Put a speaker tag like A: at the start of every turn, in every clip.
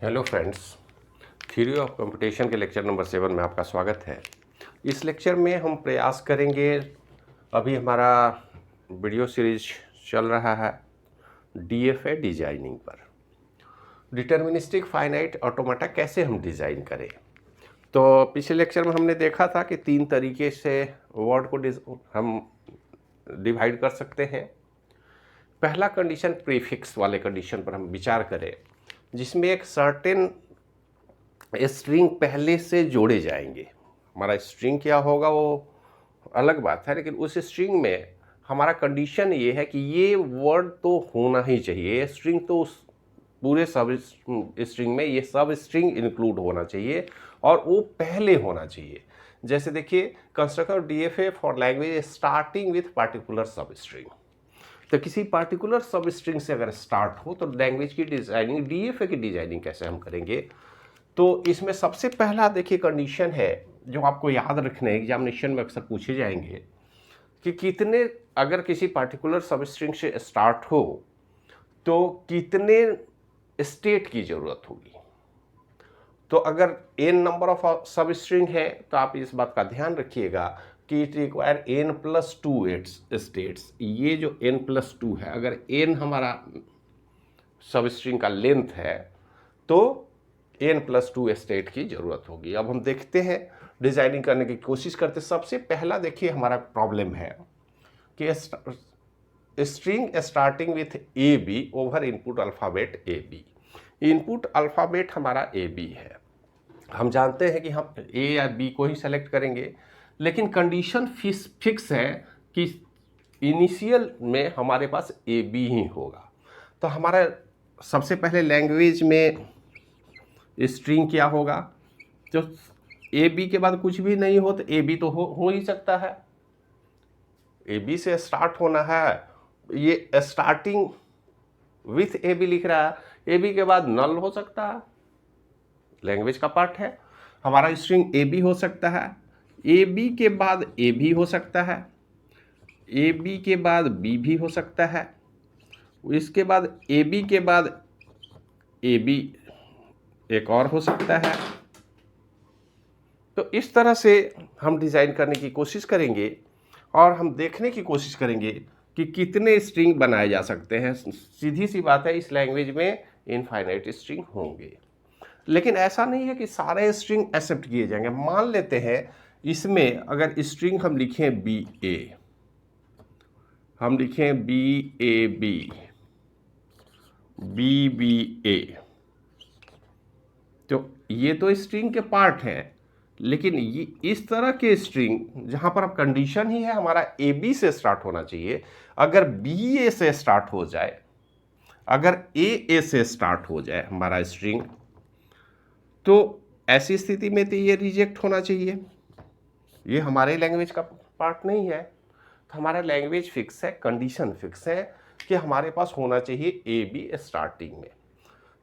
A: Hello friends, theory of computation के lecture number 7 में आपका स्वागत है। इस लेक्चर में हम प्रयास करेंगे, अभी हमारा वीडियो सीरीज चल रहा है डीएफए डिजाइनिंग पर। डिटर्मिनिस्टिक फाइनाइट ऑटोमेटा कैसे हम डिज़ाइन करें। तो पिछले लेक्चर में हमने देखा था कि 3 तरीके से वर्ड को हम डिवाइड कर सकते हैं। पहला कंडीशन प्रीफिक्स वाले कंडीशन पर हम विचार करें, जिसमें एक सर्टेन स्ट्रिंग पहले से जोड़े जाएंगे। हमारा स्ट्रिंग क्या होगा वो अलग बात है, लेकिन उस स्ट्रिंग में हमारा कंडीशन ये है कि ये वर्ड तो होना ही चाहिए। स्ट्रिंग तो उस पूरे सब स्ट्रिंग में ये सब स्ट्रिंग इंक्लूड होना चाहिए और वो पहले होना चाहिए। जैसे देखिए, constructor DFA for language starting with particular सब स्ट्रिंग। तो किसी पार्टिकुलर सब स्ट्रिंग से अगर स्टार्ट हो तो लैंग्वेज की डिजाइनिंग, डीएफए की डिजाइनिंग कैसे हम करेंगे। तो इसमें सबसे पहला देखिए कंडीशन है जो आपको याद रखना है, एग्जामिनेशन में अक्सर पूछे जाएंगे कि कितने, अगर किसी पार्टिकुलर सब स्ट्रिंग से स्टार्ट हो तो कितने स्टेट की जरूरत होगी। तो अगर n नंबर ऑफ सब स्ट्रिंग है तो आप इस बात का ध्यान रखिएगा कि इट रिक्वायर n+2 स्टेट्स। ये जो n+2 है, अगर n हमारा सब स्ट्रिंग का लेंथ है तो n+2 स्टेट की जरूरत होगी। अब हम देखते हैं, डिजाइनिंग करने की कोशिश करते। सबसे पहला देखिए हमारा प्रॉब्लम है कि string starting with a b over input alphabet a b. इनपुट अल्फाबेट हमारा ए बी है। हम जानते हैं कि हम ए या बी को ही सेलेक्ट करेंगे, लेकिन कंडीशन फिक्स है कि इनिशियल में हमारे पास ए बी ही होगा। तो हमारा सबसे पहले लैंग्वेज में स्ट्रिंग क्या होगा, जो ए बी के बाद कुछ भी नहीं हो तो ए बी तो हो ही सकता है। ए बी से स्टार्ट होना है, ये स्टार्टिंग विथ ए बी लिख रहा है, ए बी के बाद नल हो सकता है, लैंग्वेज का पार्ट है। हमारा स्ट्रिंग ए बी हो सकता है, ए बी के बाद ए भी हो सकता है, ए बी के बाद बी भी हो सकता है, इसके बाद ए बी के बाद ए बी एक और हो सकता है। तो इस तरह से हम डिज़ाइन करने की कोशिश करेंगे और हम देखने की कोशिश करेंगे कि कितने स्ट्रिंग बनाए जा सकते हैं। सीधी सी बात है, इस लैंग्वेज में इनफाइनाइट स्ट्रिंग होंगे, लेकिन ऐसा नहीं है कि सारे स्ट्रिंग एक्सेप्ट किए जाएंगे। मान लेते हैं इसमें अगर स्ट्रिंग हम लिखें बी ए, हम लिखें B A B, B B A, तो ये तो स्ट्रिंग के पार्ट हैं। लेकिन ये इस तरह के स्ट्रिंग जहां पर अब कंडीशन ही है हमारा ए बी से स्टार्ट होना चाहिए, अगर बी ए से स्टार्ट हो जाए, अगर ए से स्टार्ट हो जाए हमारा स्ट्रिंग, तो ऐसी स्थिति में तो ये रिजेक्ट होना चाहिए। ये हमारे लैंग्वेज का पार्ट नहीं है। तो हमारा लैंग्वेज फिक्स है, कंडीशन फिक्स है कि हमारे पास होना चाहिए ए बी स्टार्टिंग में।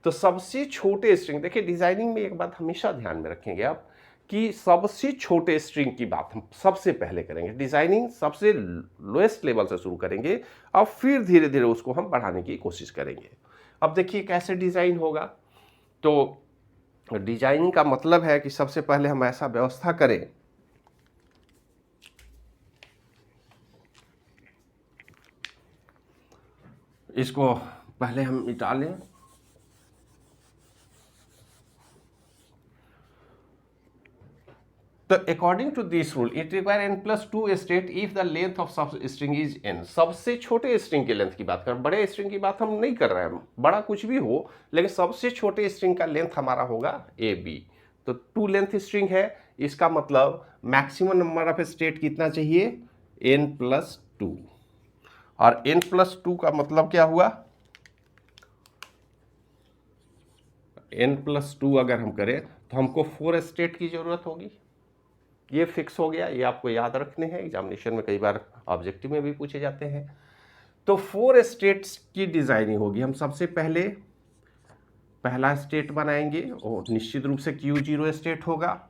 A: तो सबसे छोटे स्ट्रिंग, देखिए डिजाइनिंग में एक बात हमेशा ध्यान में रखेंगे आप कि सबसे छोटे स्ट्रिंग की बात हम सबसे पहले करेंगे। डिजाइनिंग सबसे लोएस्ट लेवल से शुरू करेंगे और फिर धीरे धीरे उसको हम बढ़ाने की कोशिश करेंगे। अब देखिए कैसे डिजाइन होगा। तो डिजाइनिंग का मतलब है कि सबसे पहले हम ऐसा व्यवस्था करें, इसको पहले हम मिटा लें। तो according to this rule it require n+2 state if the length of substring is n। सबसे छोटे स्ट्रिंग की लेंथ की बात कर, बड़े स्ट्रिंग की बात हम नहीं कर रहे हैं, बड़ा कुछ भी हो, लेकिन सबसे छोटे स्ट्रिंग का लेंथ हमारा होगा ए बी। तो 2 लेंथ स्ट्रिंग है, इसका मतलब मैक्सिमम नंबर ऑफ स्टेट कितना चाहिए, n+2। और n+2 का मतलब क्या हुआ, n+2 अगर हम करें तो हमको 4 स्टेट की जरूरत होगी। ये फिक्स हो गया, ये आपको याद रखने हैं, एग्जामिनेशन में कई बार ऑब्जेक्टिव में भी पूछे जाते हैं। तो 4 स्टेट्स की डिजाइनिंग होगी। हम सबसे पहले पहला स्टेट बनाएंगे और निश्चित रूप से Q0 स्टेट होगा।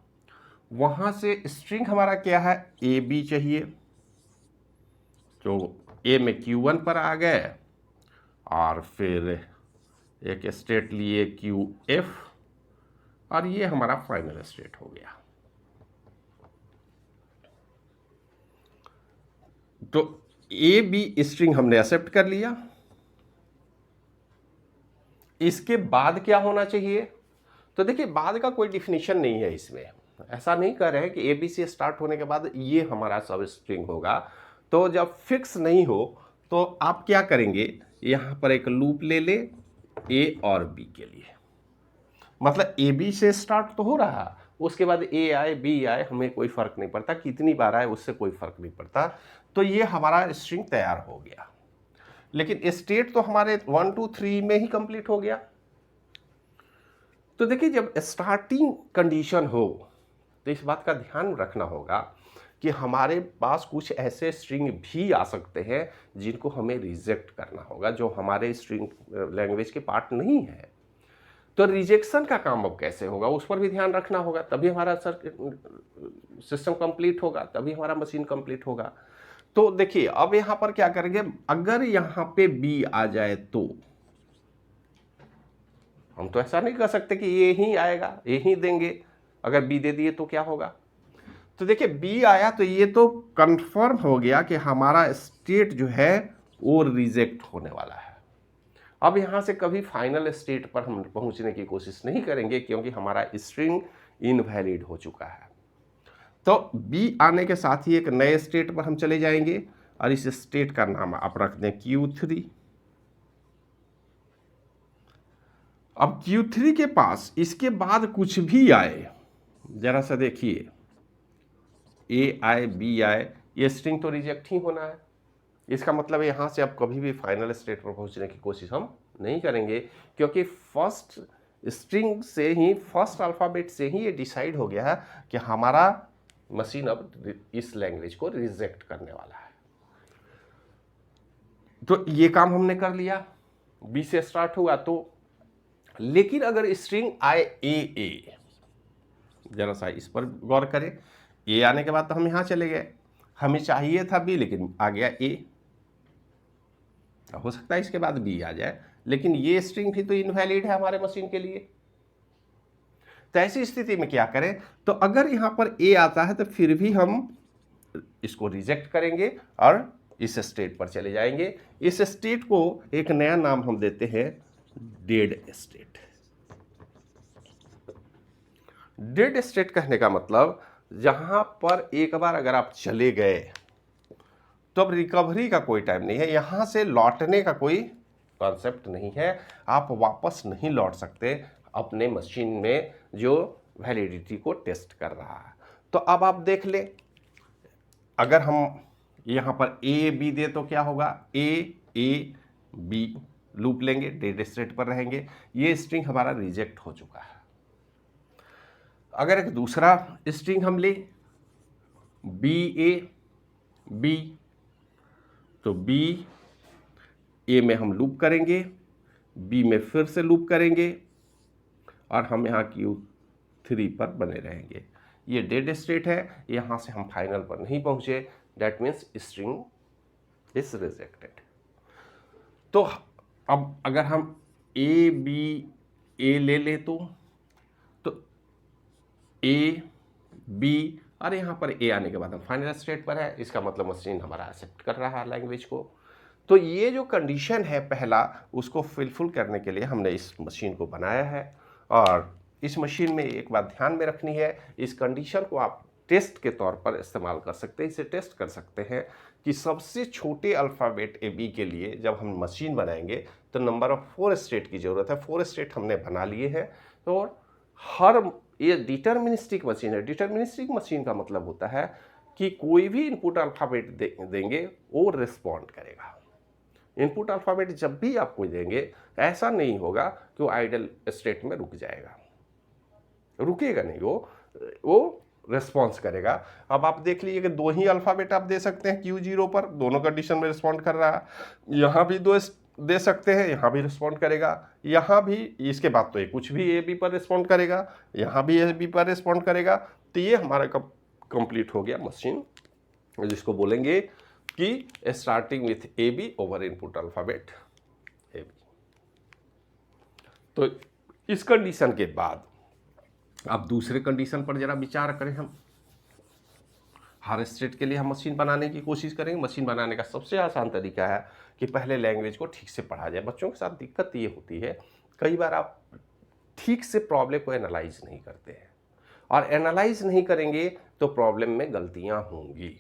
A: वहां से स्ट्रिंग हमारा क्या है, ए बी चाहिए, तो ए में Q1 पर आ गए और फिर एक स्टेट लिए QF, और ये हमारा फाइनल स्टेट हो गया। तो ए बी स्ट्रिंग हमने एक्सेप्ट कर लिया। इसके बाद क्या होना चाहिए? तो देखिए, बाद का कोई डिफिनीशन नहीं है इसमें, ऐसा नहीं कर रहे हैं कि ए बी से स्टार्ट होने के बाद ये हमारा सब स्ट्रिंग होगा। तो जब फिक्स नहीं हो तो आप क्या करेंगे, यहां पर एक लूप ले ले ए और बी के लिए, मतलब ए बी से स्टार्ट तो हो रहा, उसके बाद ए आए बी आए, हमें कोई फर्क नहीं पड़ता, कितनी बार आए उससे कोई फर्क नहीं पड़ता। तो ये हमारा स्ट्रिंग तैयार हो गया। लेकिन स्टेट तो हमारे 1 2 3 में ही कंप्लीट हो गया। तो देखिए, जब स्टार्टिंग कंडीशन हो तो इस बात का ध्यान रखना होगा कि हमारे पास कुछ ऐसे स्ट्रिंग भी आ सकते हैं जिनको हमें रिजेक्ट करना होगा, जो हमारे स्ट्रिंग लैंग्वेज के पार्ट नहीं है। तो रिजेक्शन का काम अब कैसे होगा, उस पर भी ध्यान रखना होगा, तभी हमारा सिस्टम कंप्लीट होगा, तभी हमारा मशीन कंप्लीट होगा। तो देखिए, अब यहां पर क्या करेंगे, अगर यहां पे बी आ जाए तो हम तो ऐसा नहीं कर सकते कि ये ही आएगा, ये ही देंगे। अगर बी दे दिए तो क्या होगा? तो देखिए, बी आया तो ये तो कंफर्म हो गया कि हमारा स्टेट जो है वो रिजेक्ट होने वाला है। अब यहां से कभी फाइनल स्टेट पर हम पहुंचने की कोशिश नहीं करेंगे, क्योंकि हमारा स्ट्रिंग इनवैलिड हो चुका है। तो बी आने के साथ ही एक नए स्टेट पर हम चले जाएंगे और इस स्टेट का नाम आप रख दें Q3। अब Q3 के पास इसके बाद कुछ भी आए, जरा सा देखिए, ए आए बी आए, ये स्ट्रिंग तो रिजेक्ट ही होना है। इसका मतलब यहां से अब कभी भी फाइनल स्टेट पर पहुंचने की कोशिश हम नहीं करेंगे, क्योंकि फर्स्ट स्ट्रिंग से ही, फर्स्ट अल्फाबेट से ही ये डिसाइड हो गया है कि हमारा मशीन अब इस लैंग्वेज को रिजेक्ट करने वाला है। तो ये काम हमने कर लिया, बी से स्टार्ट हुआ तो। लेकिन अगर स्ट्रिंग आए ए, जरा सा इस पर गौर करें, ए आने के बाद तो हम यहां चले गए, हमें चाहिए था बी लेकिन आ गया ए। हो सकता है इसके बाद बी आ जाए, लेकिन ये स्ट्रिंग भी तो इनवैलिड है हमारे मशीन के लिए। तो ऐसी स्थिति में क्या करें, तो अगर यहां पर ए आता है तो फिर भी हम इसको रिजेक्ट करेंगे और इस स्टेट पर चले जाएंगे। इस स्टेट को एक नया नाम हम देते हैं डेड स्टेट। डेड स्टेट कहने का मतलब, जहां पर एक बार अगर आप चले गए तो अब रिकवरी का कोई टाइम नहीं है, यहां से लौटने का कोई कॉन्सेप्ट नहीं है, आप वापस नहीं लौट सकते अपने मशीन में जो वैलिडिटी को टेस्ट कर रहा है। तो अब आप देख ले, अगर हम यहां पर ए बी दे तो क्या होगा, ए बी लूप लेंगे, डेड स्टेट पर रहेंगे, ये स्ट्रिंग हमारा रिजेक्ट हो चुका है। अगर एक दूसरा स्ट्रिंग हम ले, बी ए बी, तो बी ए में हम लूप करेंगे, बी में फिर से लूप करेंगे और हम यहाँ Q3 पर बने रहेंगे। ये डेड स्टेट है, यहाँ से हम फाइनल पर नहीं पहुँचे, that means string is rejected. तो अब अगर हम ए बी ए ले ले तो ए बी, और यहाँ पर ए आने के बाद हम फाइनल स्टेट पर है, इसका मतलब मशीन हमारा एक्सेप्ट कर रहा है लैंग्वेज को। तो ये जो कंडीशन है पहला, उसको फुलफिल करने के लिए हमने इस मशीन को बनाया है। और इस मशीन में एक बात ध्यान में रखनी है, इस कंडीशन को आप टेस्ट के तौर पर इस्तेमाल कर सकते हैं। इसे टेस्ट कर सकते हैं कि सबसे छोटे अल्फ़ाबेट ए बी के लिए जब हम मशीन बनाएंगे तो नंबर ऑफ 4 स्टेट की ज़रूरत है। 4 स्टेट हमने बना लिए हैं। तो हर, ये डिटर्मिनिस्टिक मशीन है। डिटर्मिनिस्टिक मशीन का मतलब होता है कि कोई भी इनपुट अल्फ़ाबेट देंगे वो रिस्पॉन्ड करेगा। इनपुट अल्फ़ाबेट जब भी आपको देंगे, ऐसा नहीं होगा कि वो आइडल स्टेट में रुक जाएगा, रुकेगा नहीं, वो रिस्पॉन्स करेगा। अब आप देख लीजिए कि 2 ही अल्फ़ाबेट आप दे सकते हैं Q0 पर, दोनों कंडीशन में रिस्पॉन्ड कर रहा है। यहाँ भी 2 दे सकते हैं, यहाँ भी रिस्पॉन्ड करेगा, यहाँ भी, इसके बाद तो ये कुछ भी ए बी पर रिस्पॉन्ड करेगा, यहाँ भी ए बी पर रिस्पॉन्ड करेगा। तो ये हमारा कंप्लीट हो गया मशीन, जिसको बोलेंगे कि starting with a b over input alphabet a b. तो इस कंडीशन के बाद अब दूसरे कंडीशन पर ज़रा विचार करें हम। हर स्टेट के लिए हम मशीन बनाने की कोशिश करेंगे। मशीन बनाने का सबसे आसान तरीका है कि पहले लैंग्वेज को ठीक से पढ़ा जाए। बच्चों के साथ दिक्कत ये होती है, कई बार आप ठीक से प्रॉब्लम को एनालाइज नहीं करते हैं, और एनालाइज नहीं करेंगे तो प्रॉब्लम में गलतियां होंगी।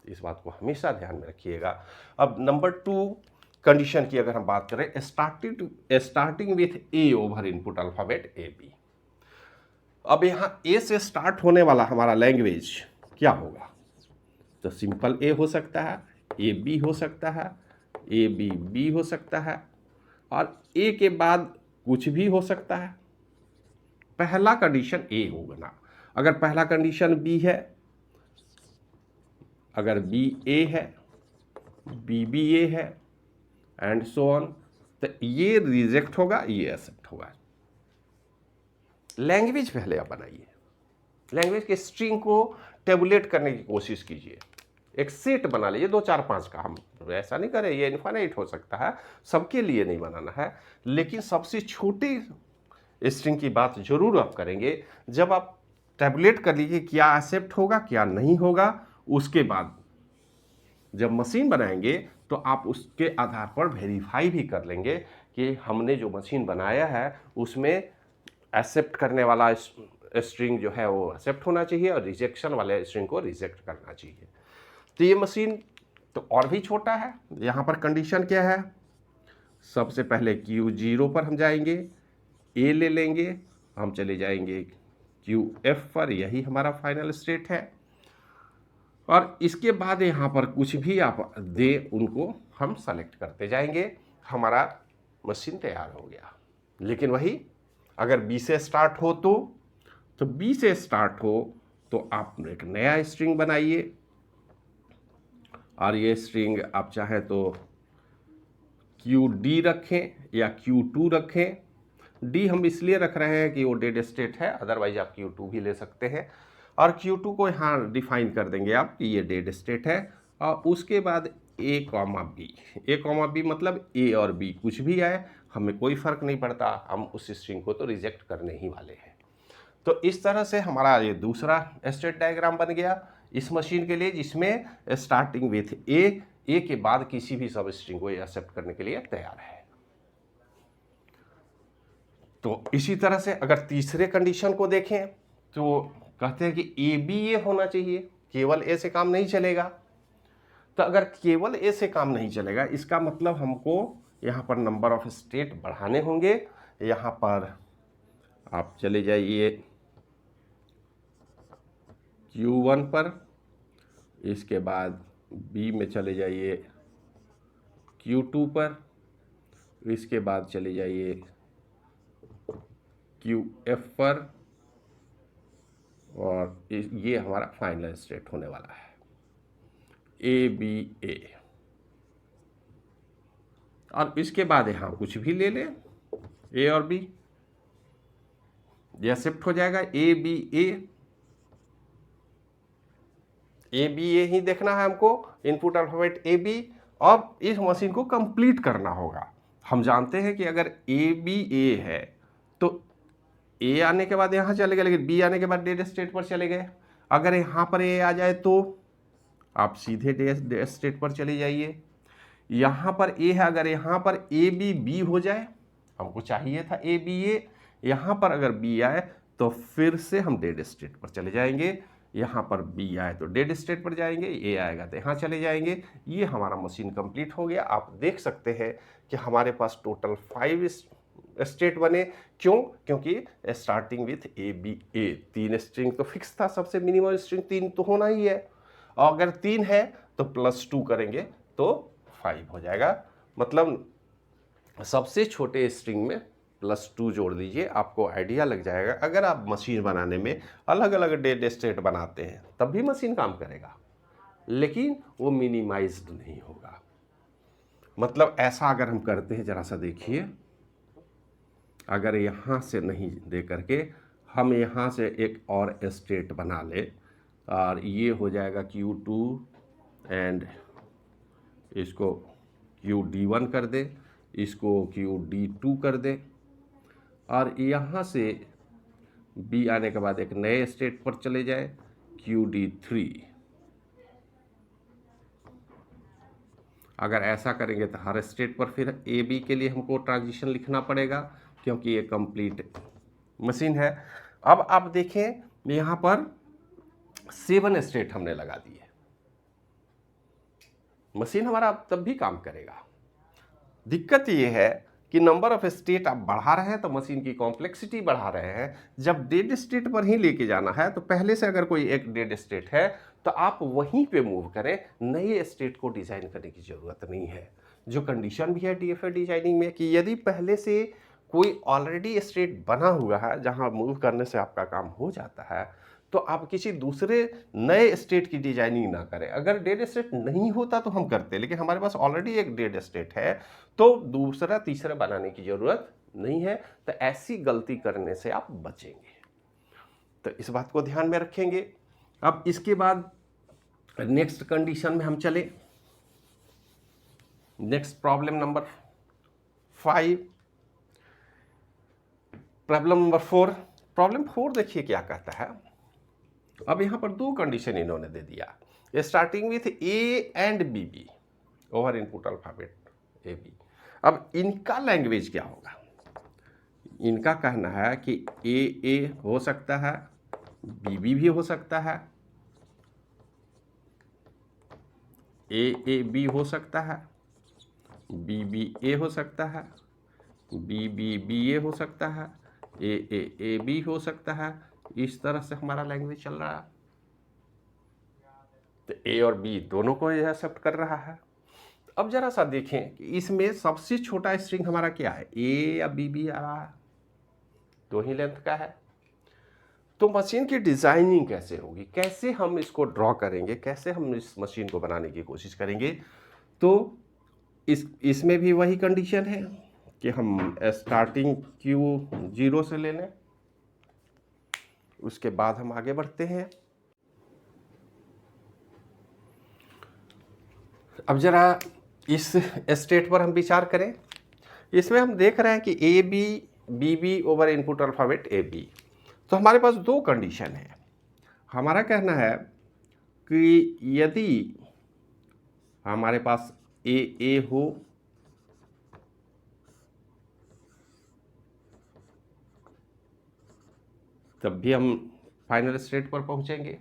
A: इस बात को हमेशा ध्यान में रखिएगा। अब नंबर 2 कंडीशन की अगर हम बात करें, starting with a over input alphabet a b. अब यहाँ ए से स्टार्ट होने वाला हमारा लैंग्वेज क्या होगा? तो सिंपल ए हो सकता है, ए बी हो सकता है, ए बी बी हो सकता है, और ए के बाद कुछ भी हो सकता है। पहला कंडीशन ए होगा ना। अगर पहला कंडीशन बी है, अगर बी ए है, बी बी ए है, एंड सो ऑन, तो ये रिजेक्ट होगा, ये एक्सेप्ट होगा। लैंग्वेज पहले आप बनाइए, लैंग्वेज के स्ट्रिंग को टेबुलेट करने की कोशिश कीजिए। एक सेट बना लीजिए 2 4 5 का। हम ऐसा नहीं करें, ये इनफाइनाइट हो सकता है, सबके लिए नहीं बनाना है, लेकिन सबसे छोटी स्ट्रिंग की बात जरूर आप करेंगे। जब आप टेबुलेट कर लीजिए क्या एक्सेप्ट होगा क्या नहीं होगा, उसके बाद जब मशीन बनाएंगे तो आप उसके आधार पर वेरीफाई भी कर लेंगे कि हमने जो मशीन बनाया है उसमें एक्सेप्ट करने वाला स्ट्रिंग जो है वो एक्सेप्ट होना चाहिए, और रिजेक्शन वाले स्ट्रिंग को रिजेक्ट करना चाहिए। तो ये मशीन तो और भी छोटा है। यहाँ पर कंडीशन क्या है? सबसे पहले Q0 पर हम जाएंगे, ए ले लेंगे, हम चले जाएंगे QF पर, यही हमारा फाइनल स्टेट है, और इसके बाद यहाँ पर कुछ भी आप दे उनको हम सेलेक्ट करते जाएंगे, हमारा मशीन तैयार हो गया। लेकिन वही अगर बी से स्टार्ट हो तो बी से स्टार्ट हो तो आप एक नया स्ट्रिंग बनाइए, और ये स्ट्रिंग आप चाहे तो QD रखें या Q2 रखें। डी हम इसलिए रख रहे हैं कि वो डेड स्टेट है, अदरवाइज आप Q2 भी ले सकते हैं, और Q2 को यहाँ डिफाइन कर देंगे आप कि ये डेड स्टेट है। और उसके बाद ए कॉमा बी मतलब ए और बी कुछ भी आए हमें कोई फ़र्क नहीं पड़ता, हम उस स्ट्रिंग को तो रिजेक्ट करने ही वाले हैं। तो इस तरह से हमारा ये दूसरा स्टेट डायग्राम बन गया इस मशीन के लिए, जिसमें स्टार्टिंग विथ ए के बाद किसी भी सब स्ट्रिंग को एक्सेप्ट करने के लिए तैयार है। तो इसी तरह से अगर तीसरे कंडीशन को देखें तो कहते हैं कि ए बी ए होना चाहिए, केवल ए से काम नहीं चलेगा। तो अगर केवल ए से काम नहीं चलेगा, इसका मतलब हमको यहाँ पर नंबर ऑफ स्टेट बढ़ाने होंगे। यहाँ पर आप चले जाइए Q1 पर, इसके बाद बी में चले जाइए Q2 पर, इसके बाद चले जाइए QF पर, और ये हमारा फाइनल स्टेट होने वाला है ए बी ए। और इसके बाद यहाँ कुछ भी ले लें, ए और बी, ये शिफ्ट हो जाएगा ए बी ए ही देखना है हमको, इनपुट अल्फाबेट ए बी। अब इस मशीन को कंप्लीट करना होगा। हम जानते हैं कि अगर ए बी ए है तो ए आने के बाद यहाँ चले गए, लेकिन बी आने के बाद डेड स्टेट पर चले गए। अगर यहाँ पर ए आ जाए तो आप सीधे डेड स्टेट पर चले जाइए। यहाँ पर ए है, अगर यहाँ पर ए बी बी हो जाए, हमको चाहिए था ए बी ए, यहाँ पर अगर बी आए तो फिर से हम डेड स्टेट पर चले जाएंगे। यहाँ पर बी आए तो डेड स्टेट पर जाएंगे, ए आएगा तो यहाँ चले जाएंगे। ये हमारा मशीन कंप्लीट हो गया। आप देख सकते हैं कि हमारे पास टोटल 5 स्टेट बने। क्यों? क्योंकि starting with a B a, 3 string तो फिक्स था, सबसे मिनिमम स्ट्रिंग 3 तो होना ही है, और अगर 3 है तो +2 करेंगे तो 5 हो जाएगा। मतलब सबसे छोटे स्ट्रिंग में +2 जोड़ दीजिए, आपको आइडिया लग जाएगा। अगर आप मशीन बनाने में अलग अलग डेड स्टेट बनाते हैं तब भी मशीन काम करेगा, लेकिन वो मिनिमाइज्ड नहीं होगा। मतलब ऐसा अगर हम करते हैं, ज़रा सा देखिए, अगर यहाँ से नहीं दे करके हम यहाँ से एक और स्टेट बना ले, और ये हो जाएगा Q2 एंड इसको QD1 कर दे, इसको QD2 कर दे, और यहाँ से बी आने के बाद एक नए स्टेट पर चले जाए QD3। अगर ऐसा करेंगे तो हर स्टेट पर फिर AB के लिए हमको ट्रांजिशन लिखना पड़ेगा, क्योंकि ये कंप्लीट मशीन है। अब आप देखें यहाँ पर 7 स्टेट हमने लगा दिए, मशीन हमारा तब भी काम करेगा। दिक्कत ये है कि नंबर ऑफ स्टेट आप बढ़ा रहे हैं तो मशीन की कॉम्प्लेक्सिटी बढ़ा रहे हैं। जब डेड स्टेट पर ही लेके जाना है तो पहले से अगर कोई एक डेड स्टेट है तो आप वहीं पे मूव करें, नए स्टेट को डिजाइन करने की जरूरत नहीं है। जो कंडीशन भी है DFA डिजाइनिंग में कि यदि पहले से कोई ऑलरेडी स्टेट बना हुआ है जहां मूव करने से आपका काम हो जाता है, तो आप किसी दूसरे नए स्टेट की डिजाइनिंग ना करें। अगर डेड स्टेट नहीं होता तो हम करते, लेकिन हमारे पास ऑलरेडी एक डेड स्टेट है तो दूसरा तीसरा बनाने की जरूरत नहीं है। तो ऐसी गलती करने से आप बचेंगे, तो इस बात को ध्यान में रखेंगे। अब इसके बाद नेक्स्ट कंडीशन में हम चले, next problem number 5, problem number 4। Problem 4 देखिए क्या कहता है। अब यहां पर 2 कंडीशन इन्होंने दे दिया, starting with A and BB over input alphabet AB। अब इनका लैंग्वेज क्या होगा? इनका कहना है कि AA हो सकता है, BB भी हो सकता है, AAB हो सकता है, BBA हो सकता है, BBBA हो सकता है, AAAB हो सकता है। इस तरह से हमारा लैंग्वेज चल रहा है। तो A और B दोनों को ये एक्सेप्ट कर रहा है। अब जरा सा देखें कि इसमें सबसे छोटा स्ट्रिंग हमारा क्या है, A या BB आ रहा है, 2 ही लेंथ का है। तो मशीन की डिजाइनिंग कैसे होगी, कैसे हम इसको ड्रॉ करेंगे, कैसे हम इस मशीन को बनाने की कोशिश करेंगे? तो इसमें भी वही कंडीशन है कि हम स्टार्टिंग Q0 से ले लें, उसके बाद हम आगे बढ़ते हैं। अब जरा इस स्टेट पर हम विचार करें। इसमें हम देख रहे हैं कि AB BB over input alphabet AB। तो हमारे पास 2 कंडीशन है। हमारा कहना है कि यदि हमारे पास AA हो तब भी हम फाइनल स्टेट पर पहुंचेंगे।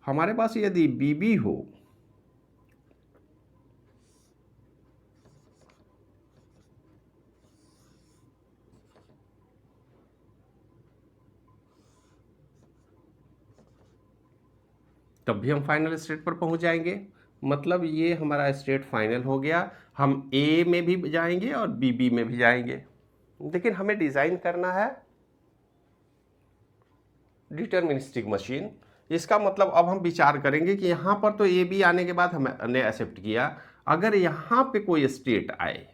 A: हमारे पास यदि BB हो तब भी हम फाइनल स्टेट पर पहुंच जाएंगे। मतलब ये हमारा स्टेट फाइनल हो गया। हम A में भी जाएंगे और BB में भी जाएंगे, लेकिन हमें डिजाइन करना है डिटर्मिनिस्टिक मशीन। इसका मतलब अब हम विचार करेंगे कि यहाँ पर तो AB आने के बाद हमने एक्सेप्ट किया, अगर यहाँ पे कोई स्टेट आए,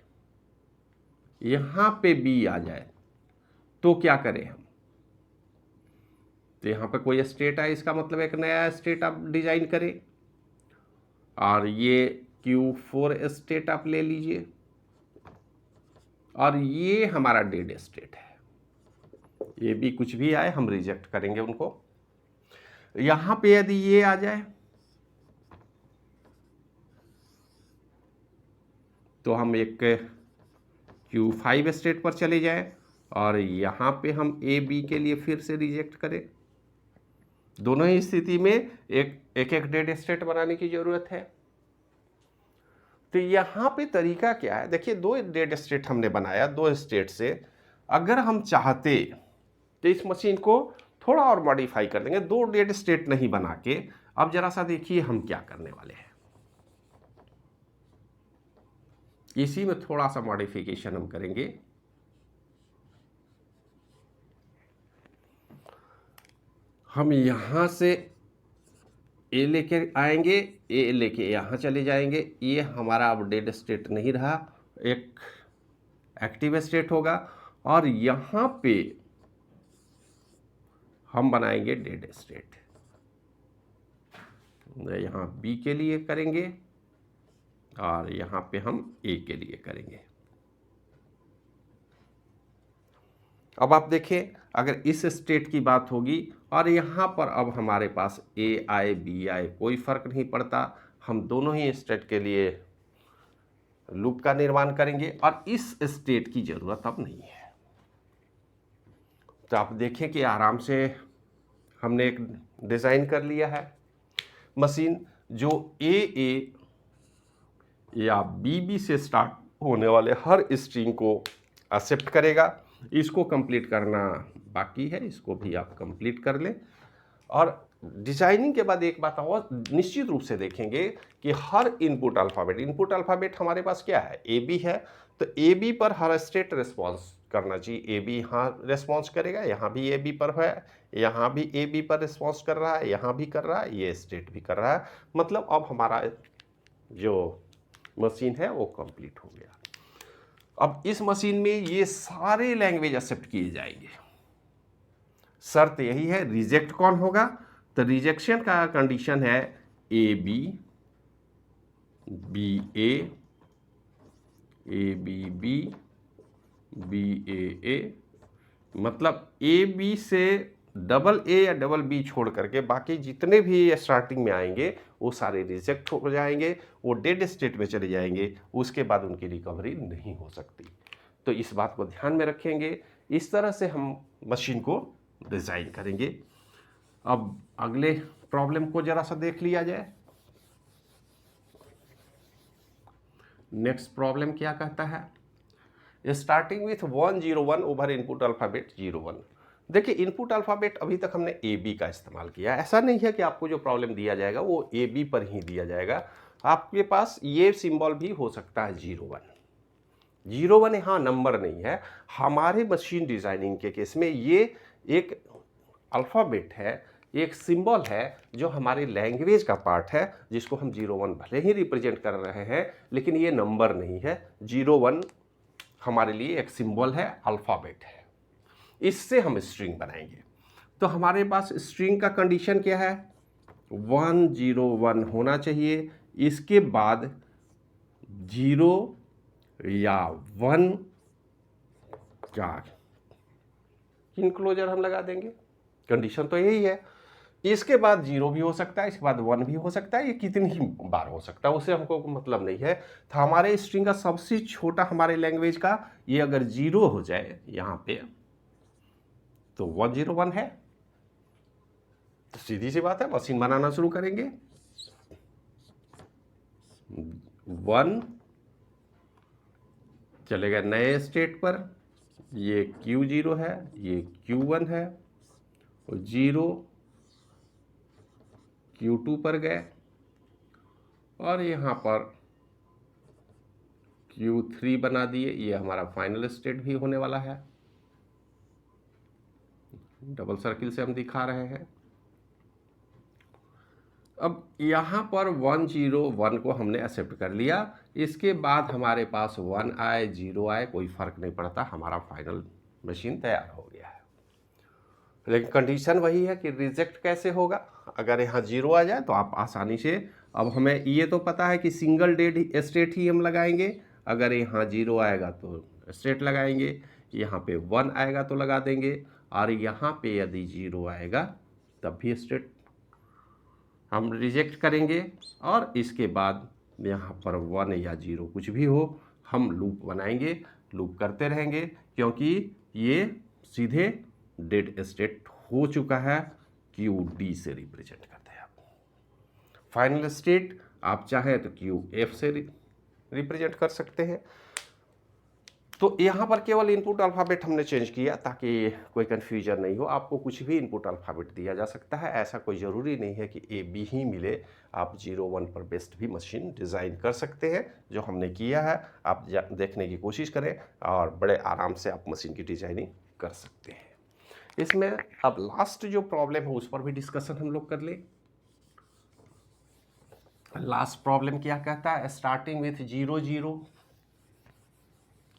A: यहाँ पे B आ जाए तो क्या करें हम? तो यहाँ पे कोई स्टेट आए, इसका मतलब एक नया स्टेट आप डिजाइन करें, और ये Q4 स्टेट आप ले लीजिए, और ये हमारा डेड स्टेट है। ये भी कुछ भी आए हम रिजेक्ट करेंगे उनको। यहां पे यदि ये आ जाए तो हम एक Q5 स्टेट पर चले जाएं, और यहां पे हम AB के लिए फिर से रिजेक्ट करें। दोनों ही स्थिति में एक एक डेड स्टेट बनाने की जरूरत है। तो यहां पे तरीका क्या है, देखिए 2 डेड स्टेट हमने बनाया, 2 स्टेट से अगर हम चाहते तो इस मशीन को थोड़ा और मॉडिफाई कर देंगे, 2 डेड स्टेट नहीं बना के। अब जरा सा देखिए हम क्या करने वाले हैं, इसी में थोड़ा सा मॉडिफिकेशन हम करेंगे। हम यहां से A लेके आएंगे, A लेके यहां चले जाएंगे। ये हमारा अब डेड स्टेट नहीं रहा, एक एक्टिव स्टेट होगा, और यहां पे हम बनाएंगे डेड स्टेट। यहां B के लिए करेंगे और यहां पे हम A के लिए करेंगे। अब आप देखें, अगर इस स्टेट की बात होगी और यहाँ पर अब हमारे पास ए आए बी आए कोई फ़र्क नहीं पड़ता, हम दोनों ही स्टेट के लिए लूप का निर्माण करेंगे और इस स्टेट की ज़रूरत अब नहीं है। तो आप देखें कि आराम से हमने एक डिज़ाइन कर लिया है मशीन जो ए या बी से स्टार्ट होने वाले हर स्ट्रिंग को एक्सेप्ट करेगा। इसको कंप्लीट करना बाकी है, इसको भी आप कंप्लीट कर लें। और डिजाइनिंग के बाद एक बात और निश्चित रूप से देखेंगे कि हर इनपुट अल्फ़ाबेट हमारे पास क्या है, ए बी है, तो ए बी पर हर स्टेट रिस्पॉन्स करना चाहिए। ए बी यहाँ रिस्पॉन्स करेगा, यहाँ भी ए बी पर है, यहाँ भी ए बी पर रिस्पॉन्स कर रहा है, यहाँ भी कर रहा है, ये स्टेट भी कर रहा है। मतलब अब हमारा जो मशीन है वो कंप्लीट हो गया। अब इस मशीन में ये सारे लैंग्वेज एक्सेप्ट किए जाएंगे। शर्त यही है, रिजेक्ट कौन होगा, तो रिजेक्शन का कंडीशन है A B A B B A. मतलब ए बी से डबल ए या डबल बी छोड़ करके बाकी जितने भी स्टार्टिंग में आएंगे वो सारे रिजेक्ट हो जाएंगे, वो डेड स्टेट में चले जाएंगे, उसके बाद उनकी रिकवरी नहीं हो सकती। तो इस बात को ध्यान में रखेंगे, इस तरह से हम मशीन को डिज़ाइन करेंगे। अब अगले प्रॉब्लम को जरा सा देख लिया जाए। नेक्स्ट प्रॉब्लम क्या कहता है, starting with 101 over input alphabet 01। देखिए इनपुट अल्फ़ाबेट अभी तक हमने ए बी का इस्तेमाल किया। ऐसा नहीं है कि आपको जो प्रॉब्लम दिया जाएगा वो ए बी पर ही दिया जाएगा, आपके पास ये सिंबल भी हो सकता है 01। 01 यहाँ नंबर नहीं है, हमारे मशीन डिज़ाइनिंग के केस में ये एक अल्फ़ाबेट है, एक सिंबल है जो हमारी लैंग्वेज का पार्ट है, जिसको हम 01 भले ही रिप्रेजेंट कर रहे हैं लेकिन ये नंबर नहीं है। 01 हमारे लिए एक सिंबल है, अल्फ़ाबेट है, इससे हम स्ट्रिंग बनाएंगे। तो हमारे पास स्ट्रिंग का कंडीशन क्या है, 101 होना चाहिए, इसके बाद 0 या 1 का इनक्लोजर हम लगा देंगे। कंडीशन तो यही है। इसके बाद 0 भी हो सकता है, इसके बाद 1 भी हो सकता है, ये कितनी ही बार हो सकता है उससे हमको मतलब नहीं है। तो हमारे स्ट्रिंग का सबसे छोटा हमारे लैंग्वेज का ये अगर 0 हो जाए यहाँ पे तो 101 है। तो सीधी सी बात है, मशीन बनाना शुरू करेंगे। 1 चलेगा नए स्टेट पर, ये Q0 है, ये Q1 है, और 0 Q2 पर गए, और यहाँ पर Q3 बना दिए। ये हमारा फाइनल स्टेट भी होने वाला है, डबल सर्किल से हम दिखा रहे हैं। अब यहाँ पर 101 को हमने एक्सेप्ट कर लिया, इसके बाद हमारे पास 1 आए 0 आए कोई फ़र्क नहीं पड़ता, हमारा फाइनल मशीन तैयार हो गया है। लेकिन कंडीशन वही है कि रिजेक्ट कैसे होगा। अगर यहाँ 0 आ जाए तो आप आसानी से, अब हमें ये तो पता है कि सिंगल डेड स्टेट ही हम लगाएंगे, अगर यहाँ 0 आएगा तो स्टेट लगाएंगे, यहाँ पे 1 आएगा तो लगा देंगे, और यहाँ पे यदि 0 आएगा तब भी स्टेट हम रिजेक्ट करेंगे, और इसके बाद यहाँ पर 1 या 0 कुछ भी हो हम लूप बनाएंगे, लूप करते रहेंगे, क्योंकि ये सीधे डेड स्टेट हो चुका है, QD से रिप्रेजेंट करते हैं आप। फाइनल स्टेट आप चाहें तो QF से रिप्रेजेंट कर सकते हैं। तो यहाँ पर केवल इनपुट अल्फ़ाबेट हमने चेंज किया ताकि कोई कन्फ्यूजन नहीं हो। आपको कुछ भी इनपुट अल्फ़ाबेट दिया जा सकता है, ऐसा कोई ज़रूरी नहीं है कि ए बी ही मिले, आप 01 पर बेस्ड भी मशीन डिज़ाइन कर सकते हैं। जो हमने किया है आप देखने की कोशिश करें और बड़े आराम से आप मशीन की डिज़ाइनिंग कर सकते हैं। इसमें अब लास्ट जो प्रॉब्लम है उस पर भी डिस्कशन हम लोग कर लें। लास्ट प्रॉब्लम क्या कहता है, स्टार्टिंग विथ 00,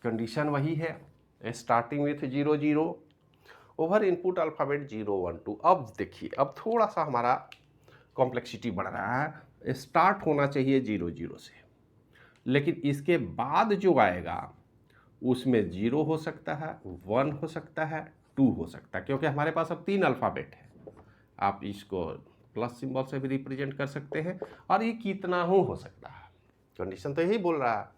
A: कंडीशन वही है, starting with 00 over input alphabet 012। अब देखिए अब थोड़ा सा हमारा कॉम्प्लेक्सिटी बढ़ रहा है, स्टार्ट होना चाहिए 00 से, लेकिन इसके बाद जो आएगा उसमें 0 हो सकता है, 1 हो सकता है, 2 हो सकता है, क्योंकि हमारे पास अब 3 अल्फ़ाबेट है। आप इसको प्लस सिंबल से भी रिप्रेजेंट कर सकते हैं, और ये कितना हो सकता है, कंडीशन तो यही बोल रहा है।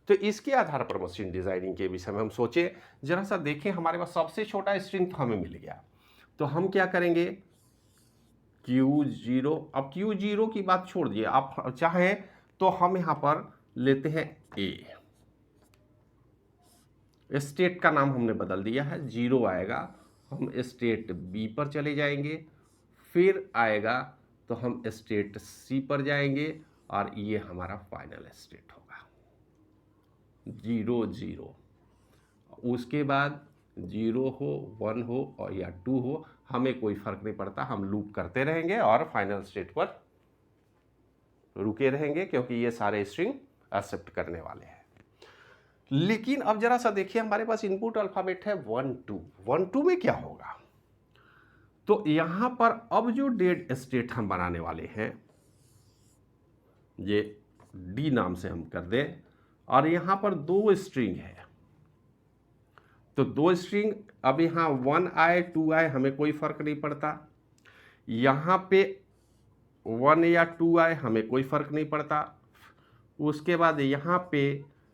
A: तो इसके आधार पर मशीन डिज़ाइनिंग के विषय में हम सोचे, जरा सा देखें, हमारे पास सबसे छोटा स्ट्रिंग तो हमें मिल गया, तो हम क्या करेंगे, Q0। अब Q0 की बात छोड़ दिए, आप चाहें तो हम यहाँ पर लेते हैं A। स्टेट का नाम हमने बदल दिया है, 0 आएगा, हम स्टेट B पर चले जाएंगे, फिर आएगा तो हम स्टेट C पर जाएंगे, और ये हमारा फाइनल स्टेट होगा 0 0। उसके बाद 0 हो, 1 हो और या 2 हो, हमें कोई फर्क नहीं पड़ता, हम लूप करते रहेंगे और फाइनल स्टेट पर रुके रहेंगे, क्योंकि ये सारे स्ट्रिंग एक्सेप्ट करने वाले हैं। लेकिन अब जरा सा देखिए, हमारे पास इनपुट अल्फाबेट है 1 2। 1 2 में क्या होगा, तो यहां पर अब जो डेड स्टेट हम बनाने वाले हैं, ये D नाम से हम कर दें, और यहां पर 2 स्ट्रिंग है, तो 2 स्ट्रिंग, अब यहां 1 आए 2 आए हमें कोई फर्क नहीं पड़ता, यहां पे 1 या 2 आए हमें कोई फर्क नहीं पड़ता, उसके बाद यहाँ पे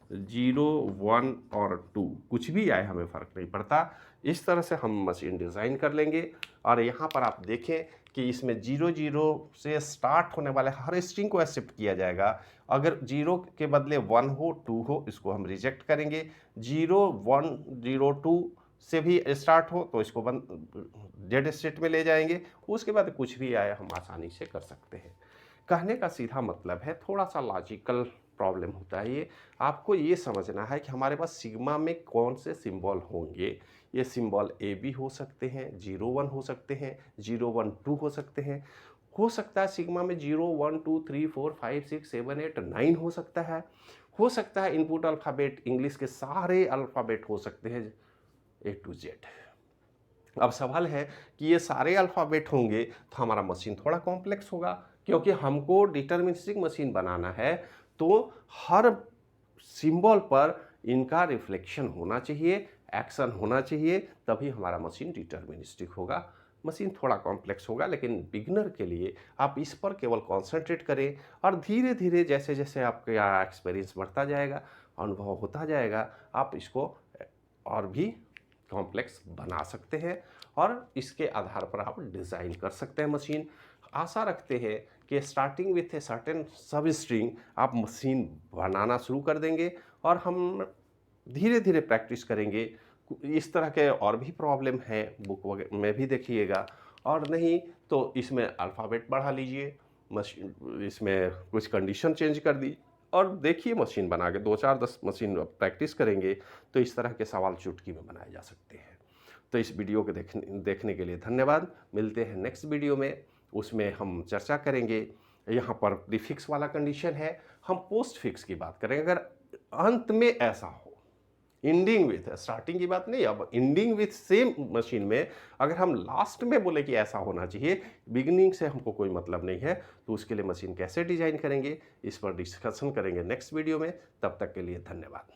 A: 0 1 और 2 कुछ भी आए हमें फ़र्क नहीं पड़ता। इस तरह से हम मशीन डिज़ाइन कर लेंगे, और यहाँ पर आप देखें कि इसमें 0 0 से स्टार्ट होने वाले हर स्ट्रिंग को एक्सेप्ट किया जाएगा। अगर 0 के बदले 1 हो 2 हो, इसको हम रिजेक्ट करेंगे। 0 1 0 2 से भी स्टार्ट हो तो इसको डेड स्टेट में ले जाएंगे। उसके बाद कुछ भी आए हम आसानी से कर सकते हैं। कहने का सीधा मतलब है, थोड़ा सा लॉजिकल प्रॉब्लम होता है ये। आपको ये समझना है कि हमारे पास सिग्मा में कौन से सिंबल होंगे। ये सिंबल ए बी हो सकते हैं, 0 1 हो सकते हैं, 0 1 2 हो सकते हैं। हो सकता है सिग्मा में 0 1 2 3 4 5 6 7 8 9 हो सकता है। हो सकता है इनपुट अल्फ़ाबेट इंग्लिश के सारे अल्फ़ाबेट हो सकते हैं A to Z। अब सवाल है कि ये सारे अल्फ़ाबेट होंगे तो हमारा मशीन थोड़ा कॉम्प्लेक्स होगा, क्योंकि हमको डिटर्मिनिस्टिक मशीन बनाना है, तो हर सिंबल पर इनका रिफ्लेक्शन होना चाहिए, एक्शन होना चाहिए, तभी हमारा मशीन डिटर्मिनिस्टिक होगा। मशीन थोड़ा कॉम्प्लेक्स होगा, लेकिन बिगिनर के लिए आप इस पर केवल कॉन्सेंट्रेट करें, और धीरे धीरे जैसे जैसे आपका एक्सपीरियंस बढ़ता जाएगा, अनुभव होता जाएगा, आप इसको और भी कॉम्प्लेक्स बना सकते हैं, और इसके आधार पर आप डिज़ाइन कर सकते हैं मशीन। आशा रखते हैं कि स्टार्टिंग विथ ए सर्टेन सब स्ट्रिंग आप मशीन बनाना शुरू कर देंगे, और हम धीरे धीरे प्रैक्टिस करेंगे। इस तरह के और भी प्रॉब्लम है बुक वगैरह में भी देखिएगा, और नहीं तो इसमें अल्फ़ाबेट बढ़ा लीजिए, मशीन इसमें कुछ कंडीशन चेंज कर दी, और देखिए मशीन बना के 2 4 10 मशीन प्रैक्टिस करेंगे तो इस तरह के सवाल चुटकी में बनाए जा सकते हैं। तो इस वीडियो को देखने के लिए धन्यवाद। मिलते हैं नेक्स्ट वीडियो में, उसमें हम चर्चा करेंगे। यहाँ पर प्रीफिक्स वाला कंडीशन है, हम पोस्ट फिक्स की बात करेंगे। अगर अंत में ऐसा हो, एंडिंग विथ, स्टार्टिंग की बात नहीं, अब एंडिंग विथ सेम मशीन में अगर हम लास्ट में बोले कि ऐसा होना चाहिए, बिगिनिंग से हमको कोई मतलब नहीं है, तो उसके लिए मशीन कैसे डिजाइन करेंगे, इस पर डिस्कशन करेंगे नेक्स्ट वीडियो में। तब तक के लिए धन्यवाद।